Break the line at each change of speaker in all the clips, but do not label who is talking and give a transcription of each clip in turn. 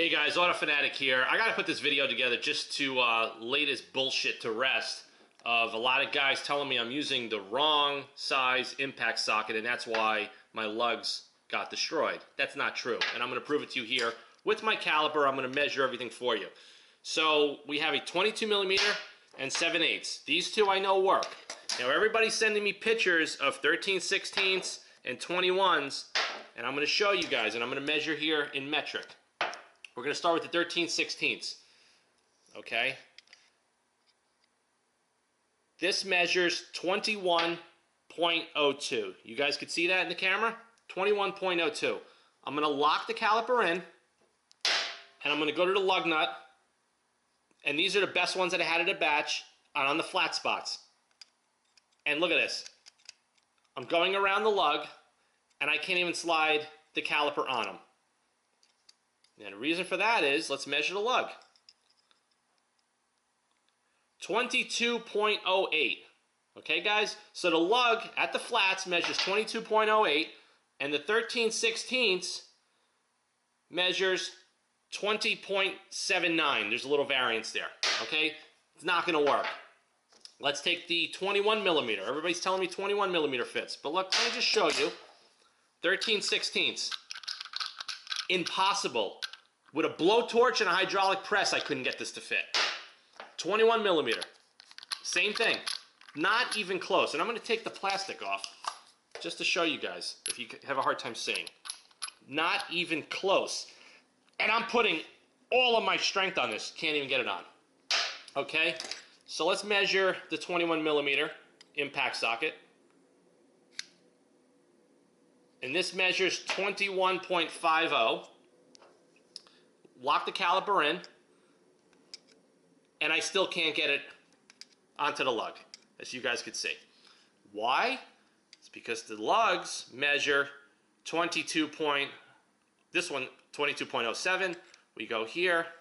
Hey guys, Auto Fanatic here. I gotta put this video together just to lay this bullshit to rest of a lot of guys telling me I'm using the wrong size impact socket and that's why my lugs got destroyed. That's not true, and I'm gonna prove it to you here with my caliper. I'm gonna measure everything for you. So we have a 22mm and 7/8. These two I know work. Now everybody's sending me pictures of 13/16 and 21s, and I'm gonna show you guys, and I'm gonna measure here in metric. We're going to start with the 13/16. Okay? This measures 21.02. You guys could see that in the camera? 21.02. I'm going to lock the caliper in, and I'm going to go to the lug nut, and these are the best ones that I had in a batch on the flat spots. And look at this. I'm going around the lug, and I can't even slide the caliper on them. And the reason for that is, let's measure the lug. 22.08. Okay, guys? So the lug at the flats measures 22.08, and the 13/16 measures 20.79. There's a little variance there. Okay? It's not going to work. Let's take the 21mm. Everybody's telling me 21mm fits. But look, let me just show you. 13/16. Impossible. With a blowtorch and a hydraulic press, I couldn't get this to fit. 21mm. Same thing. Not even close. And I'm going to take the plastic off just to show you guys if you have a hard time seeing. Not even close. And I'm putting all of my strength on this. Can't even get it on. Okay? So let's measure the 21mm impact socket. And this measures 21.50. Lock the caliper in, and I still can't get it onto the lug, as you guys could see. Why? It's because the lugs measure 22.07. We go here,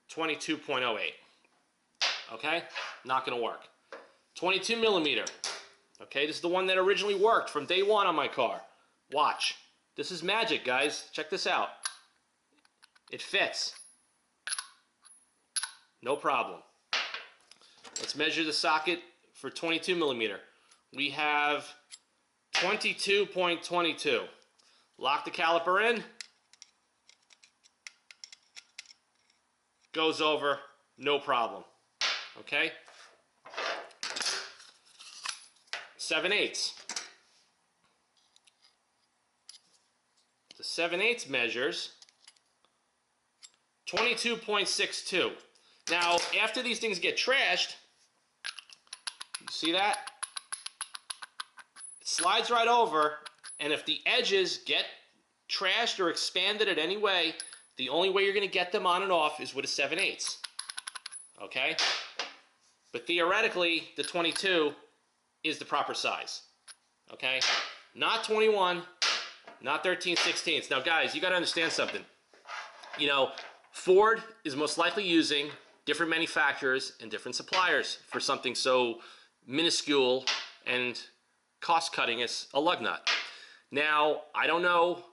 22.08. Okay? Not going to work. 22mm. Okay, this is the one that originally worked from day one on my car. Watch. This is magic, guys. Check this out. It fits. No problem. Let's measure the socket for 22mm. We have 22.22. Lock the caliper in. Goes over, no problem. Okay? 7/8. The 7/8 measures 22.62. Now, after these things get trashed, you see that? It slides right over, and if the edges get trashed or expanded in any way, the only way you're going to get them on and off is with a 7/8. Okay? But theoretically, the 22 is the proper size. Okay? Not 21. Not 13/16. Now, guys, you got to understand something. You know, Ford is most likely using different manufacturers and different suppliers for something so minuscule and cost-cutting as a lug nut. Now, I don't know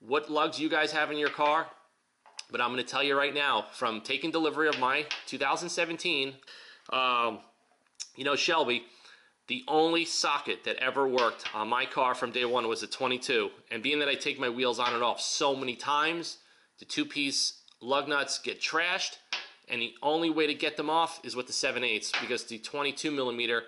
what lugs you guys have in your car, but I'm going to tell you right now, from taking delivery of my 2017, Shelby, the only socket that ever worked on my car from day one was a 22. And being that I take my wheels on and off so many times, the two-piece lug nuts get trashed, and the only way to get them off is with the 7/8, because the 22mm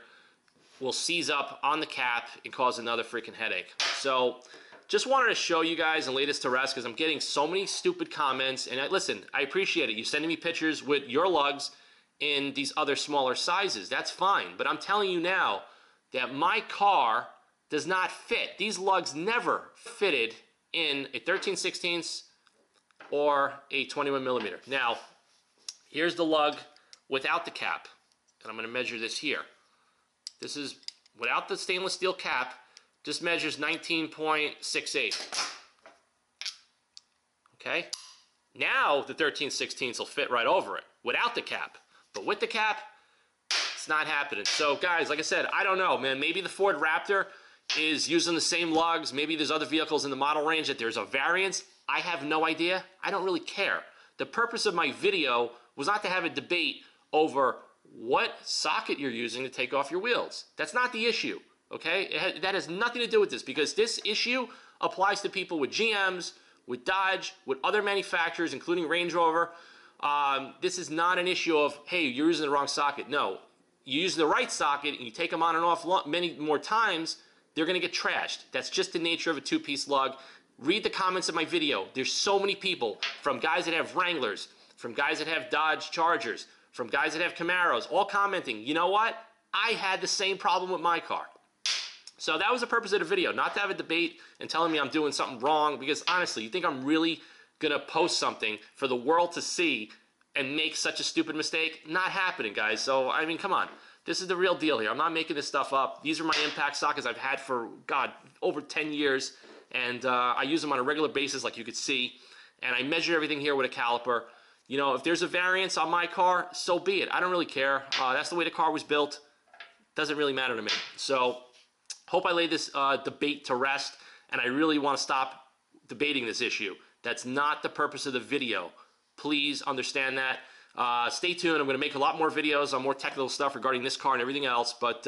will seize up on the cap and cause another freaking headache. So just wanted to show you guys and lay this to rest, because I'm getting so many stupid comments. And listen, I appreciate it. You're sending me pictures with your lugs in these other smaller sizes. That's fine. But I'm telling you now that my car does not fit. These lugs never fitted in a 13/16 or a 21mm. Now, here's the lug without the cap. And I'm going to measure this here. This is without the stainless steel cap. This measures 19.68. Okay? Now the 13/16 will fit right over it without the cap. But with the cap, it's not happening. So guys, like I said, I don't know, man. Maybe the Ford Raptor is using the same lugs. Maybe there's other vehicles in the model range that there's a variance. I have no idea. I don't really care. The purpose of my video was not to have a debate over what socket you're using to take off your wheels. That's not the issue, okay? That has nothing to do with this, because this issue applies to people with GMs, with Dodge, with other manufacturers, including Range Rover. This is not an issue of, hey, you're using the wrong socket. No, you use the right socket and you take them on and off many more times, they're going to get trashed. That's just the nature of a two-piece lug. Read the comments of my video. There's so many people, from guys that have Wranglers, from guys that have Dodge Chargers, from guys that have Camaros, all commenting, you know what? I had the same problem with my car. So that was the purpose of the video, not to have a debate and telling me I'm doing something wrong, because honestly, you think I'm really going to post something for the world to see and make such a stupid mistake? Not happening, guys. So, I mean, come on. This is the real deal here. I'm not making this stuff up. These are my impact sockets I've had for, God, over 10 years. And I use them on a regular basis, like you could see. And I measure everything here with a caliper. You know, if there's a variance on my car, so be it. I don't really care. That's the way the car was built. Doesn't really matter to me. So, hope I laid this debate to rest. And I really want to stop debating this issue. That's not the purpose of the video. Please understand that. Stay tuned. I'm going to make a lot more videos on more technical stuff regarding this car and everything else. But,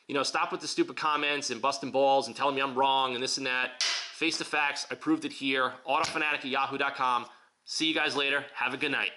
you know, stop with the stupid comments and busting balls and telling me I'm wrong and this and that. Face the facts. I proved it here. Autofanatic@yahoo.com. See you guys later. Have a good night.